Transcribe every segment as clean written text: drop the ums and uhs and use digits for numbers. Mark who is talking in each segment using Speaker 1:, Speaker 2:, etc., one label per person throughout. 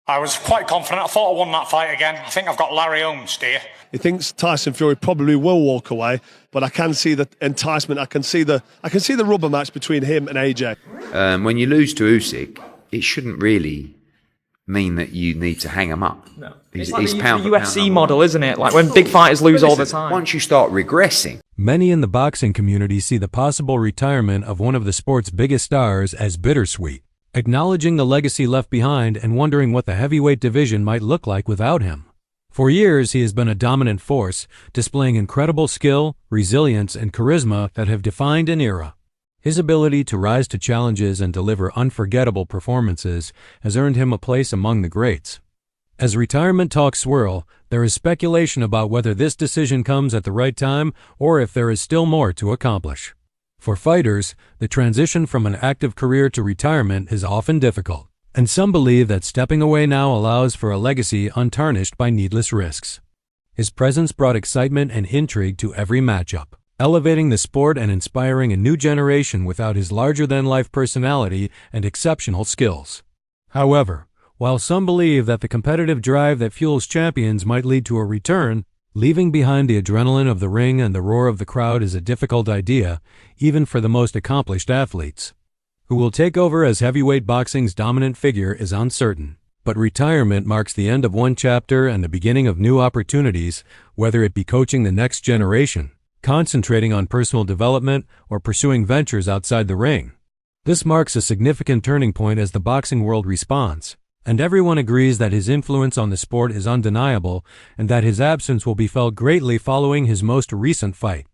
Speaker 1: I was quite confident. I thought I won that fight again. I think I've got Larry Holmes, dear.
Speaker 2: He thinks Tyson Fury probably will walk away, but I can see the enticement. I can see the rubber match between him and AJ.
Speaker 3: When you lose to Usyk, it shouldn't really mean that you need to hang him up.
Speaker 4: No.
Speaker 3: He's
Speaker 4: like the
Speaker 3: pound for
Speaker 4: UFC
Speaker 3: pound
Speaker 4: model, isn't it? Like when big fighters lose all the time.
Speaker 3: Once you start regressing.
Speaker 5: Many in the boxing community see the possible retirement of one of the sport's biggest stars as bittersweet, acknowledging the legacy left behind and wondering what the heavyweight division might look like without him. For years, he has been a dominant force, displaying incredible skill, resilience, and charisma that have defined an era. His ability to rise to challenges and deliver unforgettable performances has earned him a place among the greats. As retirement talks swirl, there is speculation about whether this decision comes at the right time or if there is still more to accomplish. For fighters, the transition from an active career to retirement is often difficult, and some believe that stepping away now allows for a legacy untarnished by needless risks. His presence brought excitement and intrigue to every matchup, elevating the sport and inspiring a new generation without his larger-than-life personality and exceptional skills. However, while some believe that the competitive drive that fuels champions might lead to a return, leaving behind the adrenaline of the ring and the roar of the crowd is a difficult idea, even for the most accomplished athletes. Who will take over as heavyweight boxing's dominant figure is uncertain, but retirement marks the end of one chapter and the beginning of new opportunities, whether it be coaching the next generation, concentrating on personal development, or pursuing ventures outside the ring. This marks a significant turning point as the boxing world responds, and everyone agrees that his influence on the sport is undeniable and that his absence will be felt greatly following his most recent fight.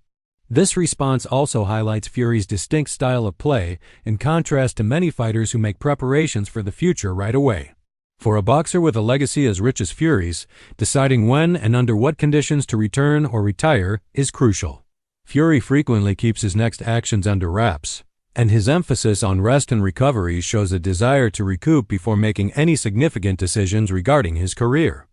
Speaker 5: This response also highlights Fury's distinct style of play, in contrast to many fighters who make preparations for the future right away. For a boxer with a legacy as rich as Fury's, deciding when and under what conditions to return or retire is crucial. Fury frequently keeps his next actions under wraps, and his emphasis on rest and recovery shows a desire to recoup before making any significant decisions regarding his career.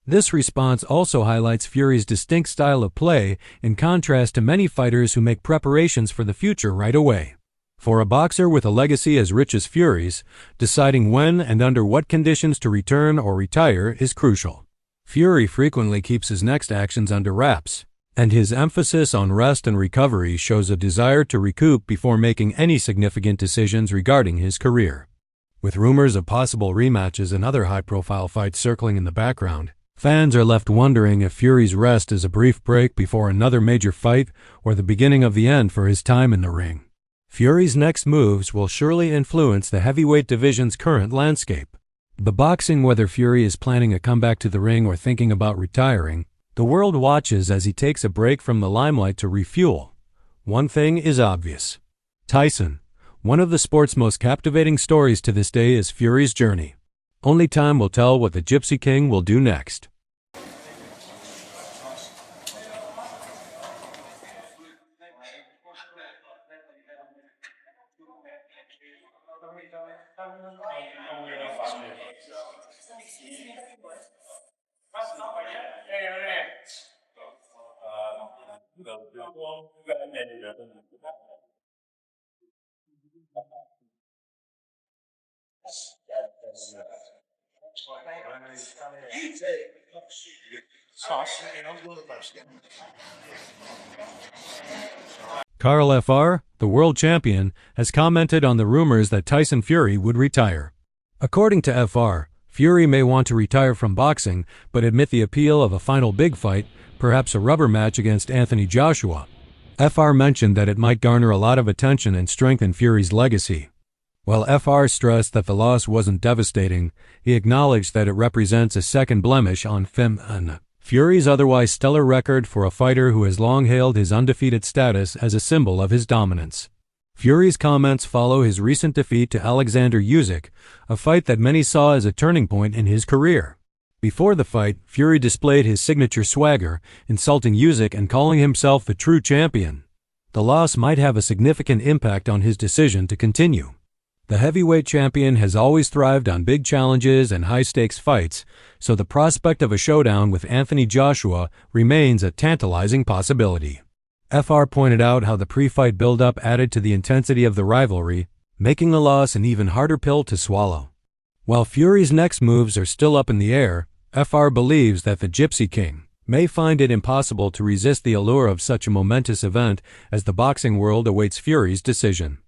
Speaker 5: This response also highlights Fury's distinct style of play, in contrast to many fighters who make preparations for the future right away. For a boxer with a legacy as rich as Fury's, deciding when and under what conditions to return or retire is crucial. Fury frequently keeps his next actions under wraps, and his emphasis on rest and recovery shows a desire to recoup before making any significant decisions regarding his career. With rumors of possible rematches and other high-profile fights circling in the background, fans are left wondering if Fury's rest is a brief break before another major fight or the beginning of the end for his time in the ring. Fury's next moves will surely influence the heavyweight division's current landscape. The boxing, whether Fury is planning a comeback to the ring or thinking about retiring, the world watches as he takes a break from the limelight to refuel. One thing is obvious. Tyson, one of the sport's most captivating stories to this day, is Fury's journey. Only time will tell what the Gypsy King will do next. Carl Fr., the world champion, has commented on the rumors that Tyson Fury would retire. According to Fr., Fury may want to retire from boxing, but admit the appeal of a final big fight, perhaps a rubber match against Anthony Joshua. Fr mentioned that it might garner a lot of attention and strengthen Fury's legacy. While Fr stressed that the loss wasn't devastating, he acknowledged that it represents a second blemish on Fury's otherwise stellar record for a fighter who has long hailed his undefeated status as a symbol of his dominance. Fury's comments follow his recent defeat to Alexander Usyk, a fight that many saw as a turning point in his career. Before the fight, Fury displayed his signature swagger, insulting Usyk and calling himself the true champion. The loss might have a significant impact on his decision to continue. The heavyweight champion has always thrived on big challenges and high-stakes fights, so the prospect of a showdown with Anthony Joshua remains a tantalizing possibility. Fr pointed out how the pre-fight build-up added to the intensity of the rivalry, making the loss an even harder pill to swallow. While Fury's next moves are still up in the air, FR believes that the Gypsy King may find it impossible to resist the allure of such a momentous event as the boxing world awaits Fury's decision.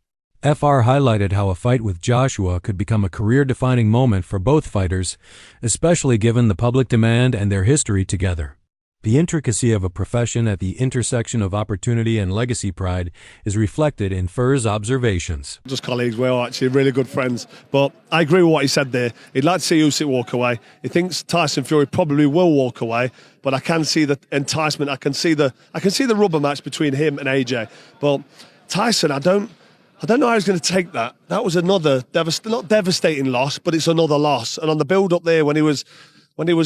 Speaker 5: FR highlighted how a fight with Joshua could become a career-defining moment for both fighters, especially given the public demand and their history together. The intricacy of a profession at the intersection of opportunity and legacy pride is reflected in Fur's observations.
Speaker 2: Just colleagues, we're actually really good friends. But I agree with what he said there. He'd like to see Usyk walk away. He thinks Tyson Fury probably will walk away, but I can see the enticement. I can see the rubber match between him and AJ. But Tyson, I don't know how he's going to take that. That was another not devastating loss, but it's another loss. And on the build-up there, when he was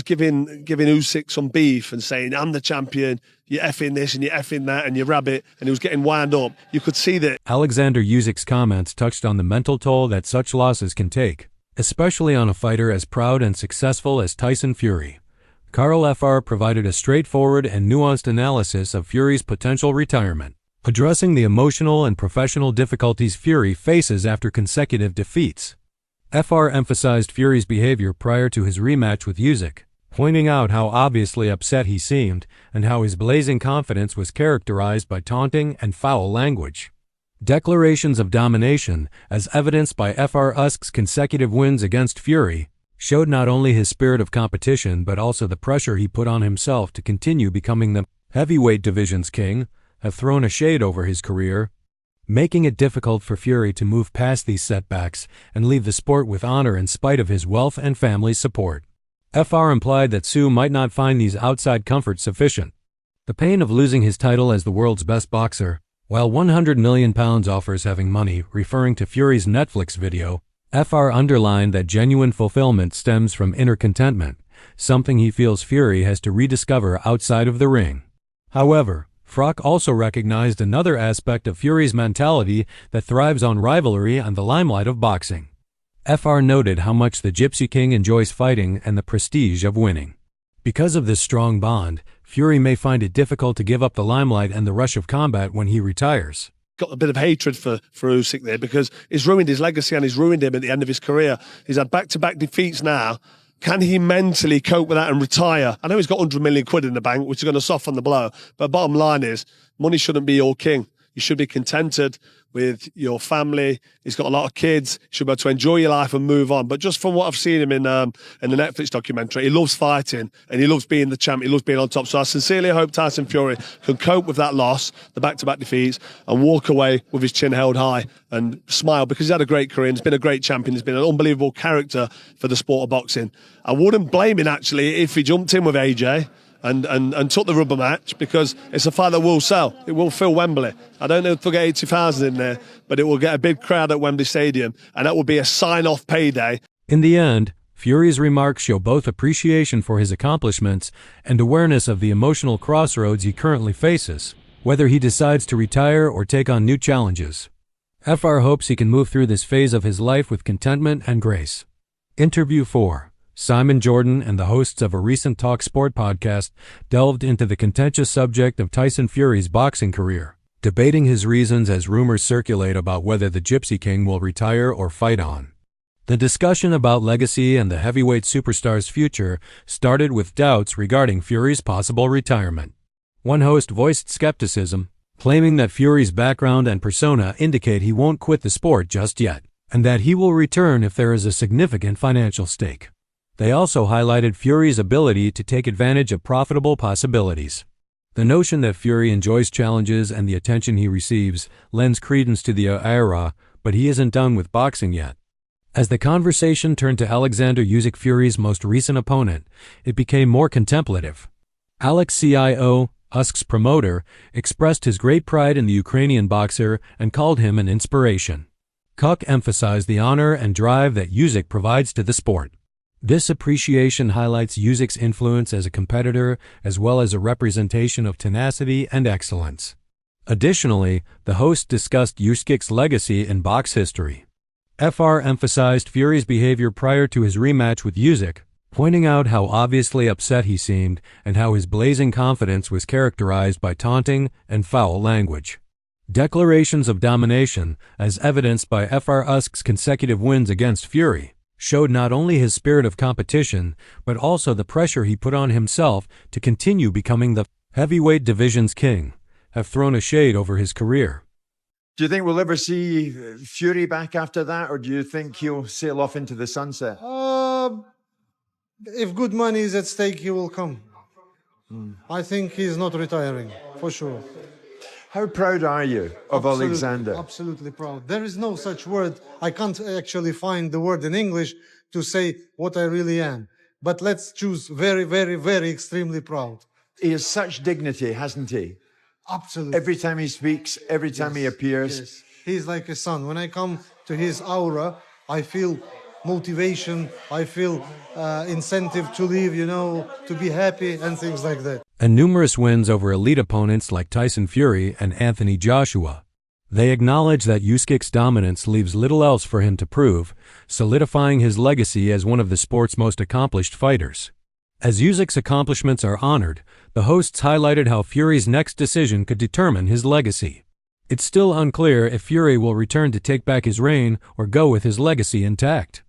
Speaker 2: giving Usyk some beef and saying, I'm the champion, you're effing this and you're effing that and you rabbit, and he was getting wound up, you could see that.
Speaker 5: Alexander Usyk's comments touched on the mental toll that such losses can take, especially on a fighter as proud and successful as Tyson Fury. Carl FR provided a straightforward and nuanced analysis of Fury's potential retirement, addressing the emotional and professional difficulties Fury faces after consecutive defeats. FR emphasized Fury's behavior prior to his rematch with Usyk, pointing out how obviously upset he seemed and how his blazing confidence was characterized by taunting and foul language. Declarations of domination, as evidenced by FR Usyk's consecutive wins against Fury, showed not only his spirit of competition but also the pressure he put on himself to continue becoming the heavyweight division's king, have thrown a shade over his career, making it difficult for Fury to move past these setbacks and leave the sport with honor in spite of his wealth and family's support. FR implied that Tszyu might not find these outside comforts sufficient. The pain of losing his title as the world's best boxer, while £100 million offers having money, referring to Fury's Netflix video, FR underlined that genuine fulfillment stems from inner contentment, something he feels Fury has to rediscover outside of the ring. However, Frock also recognized another aspect of Fury's mentality that thrives on rivalry and the limelight of boxing. FR noted how much the Gypsy King enjoys fighting and the prestige of winning. Because of this strong bond, Fury may find it difficult to give up the limelight and the rush of combat when he retires.
Speaker 2: Got a bit of hatred for Usyk there because he's ruined his legacy and he's ruined him at the end of his career. He's had back-to-back defeats now. Can he mentally cope with that and retire? I know he's got 100 million quid in the bank, which is going to soften the blow. But bottom line is, money shouldn't be your king. You should be contented with your family. He's got a lot of kids. You should be able to enjoy your life and move on. But just from what I've seen him in the Netflix documentary, he loves fighting and he loves being the champ. He loves being on top. So I sincerely hope Tyson Fury can cope with that loss, the back-to-back defeats, and walk away with his chin held high and smile, because he's had a great career and he's been a great champion. He's been an unbelievable character for the sport of boxing. I wouldn't blame him, actually, if he jumped in with AJ and took the rubber match, because it's a fight that will sell. It will fill Wembley. I don't know if they'll get 80,000 in there, but it will get a big crowd at Wembley Stadium, and that will be a sign-off payday.
Speaker 5: In the end, Fury's remarks show both appreciation for his accomplishments and awareness of the emotional crossroads he currently faces, whether he decides to retire or take on new challenges. FR hopes he can move through this phase of his life with contentment and grace. Interview 4. Simon Jordan and the hosts of a recent Talk Sport podcast delved into the contentious subject of Tyson Fury's boxing career, debating his reasons as rumors circulate about whether the Gypsy King will retire or fight on. The discussion about legacy and the heavyweight superstar's future started with doubts regarding Fury's possible retirement. One host voiced skepticism, claiming that Fury's background and persona indicate he won't quit the sport just yet, and that he will return if there is a significant financial stake. They also highlighted Fury's ability to take advantage of profitable possibilities. The notion that Fury enjoys challenges and the attention he receives lends credence to the aura, but he isn't done with boxing yet. As the conversation turned to Alexander Usyk, Fury's most recent opponent, it became more contemplative. Alex CIO, Usk's promoter, expressed his great pride in the Ukrainian boxer and called him an inspiration. Kuk emphasized the honor and drive that Usyk provides to the sport. This appreciation highlights Usyk's influence as a competitor as well as a representation of tenacity and excellence. Additionally, the host discussed Usyk's legacy in box history. FR emphasized Fury's behavior prior to his rematch with Usyk, pointing out how obviously upset he seemed and how his blazing confidence was characterized by taunting and foul language. Declarations of domination, as evidenced by FR Usyk's consecutive wins against Fury, showed not only his spirit of competition, but also the pressure he put on himself to continue becoming the heavyweight division's king, have thrown a shade over his career.
Speaker 6: Do you think we'll ever see Fury back after that, or do you think he'll sail off into the sunset?
Speaker 7: If good money is at stake, he will come. I think he's not retiring, for sure.
Speaker 6: How proud are you of Alexander?
Speaker 7: Absolutely proud. There is no such word. I can't actually find the word in English to say what I really am. But let's choose very, very, very extremely proud.
Speaker 6: He has such dignity, hasn't he?
Speaker 7: Absolutely.
Speaker 6: Every time he speaks, every time he appears.
Speaker 7: Yes. He's like a son. When I come to his aura, I feel motivation, I feel incentive to live, to be happy and things like that.
Speaker 5: And numerous wins over elite opponents like Tyson Fury and Anthony Joshua. They acknowledge that Usyk's dominance leaves little else for him to prove, solidifying his legacy as one of the sport's most accomplished fighters. As Usyk's accomplishments are honored, the hosts highlighted how Fury's next decision could determine his legacy. It's still unclear if Fury will return to take back his reign or go with his legacy intact.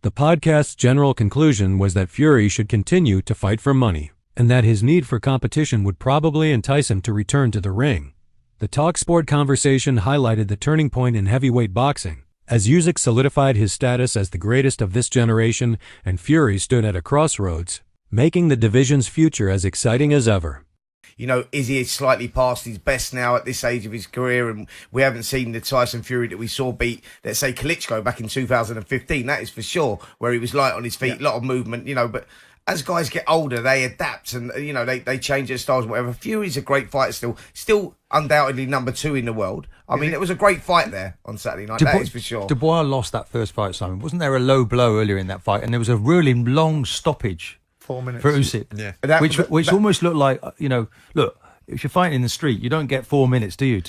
Speaker 5: The podcast's general conclusion was that Fury should continue to fight for money, and that his need for competition would probably entice him to return to the ring. The TalkSport conversation highlighted the turning point in heavyweight boxing, as Usyk solidified his status as the greatest of this generation and Fury stood at a crossroads, making the division's future as exciting as ever.
Speaker 8: Is he slightly past his best now at this age of his career? And we haven't seen the Tyson Fury that we saw beat, let's say, Klitschko back in 2015. That is for sure, where he was light on his feet, a lot of movement, but as guys get older, they adapt and, they change their styles, whatever. Fury's a great fighter still undoubtedly number 2 in the world. I mean, it was a great fight there on Saturday night, that is for sure.
Speaker 9: Dubois lost that first fight, Simon. Wasn't there a low blow earlier in that fight? And there was a really long stoppage
Speaker 10: 4 minutes
Speaker 9: for Usyk,
Speaker 10: yeah.
Speaker 9: which almost looked like, look, if you're fighting in the street, you don't get 4 minutes, do you?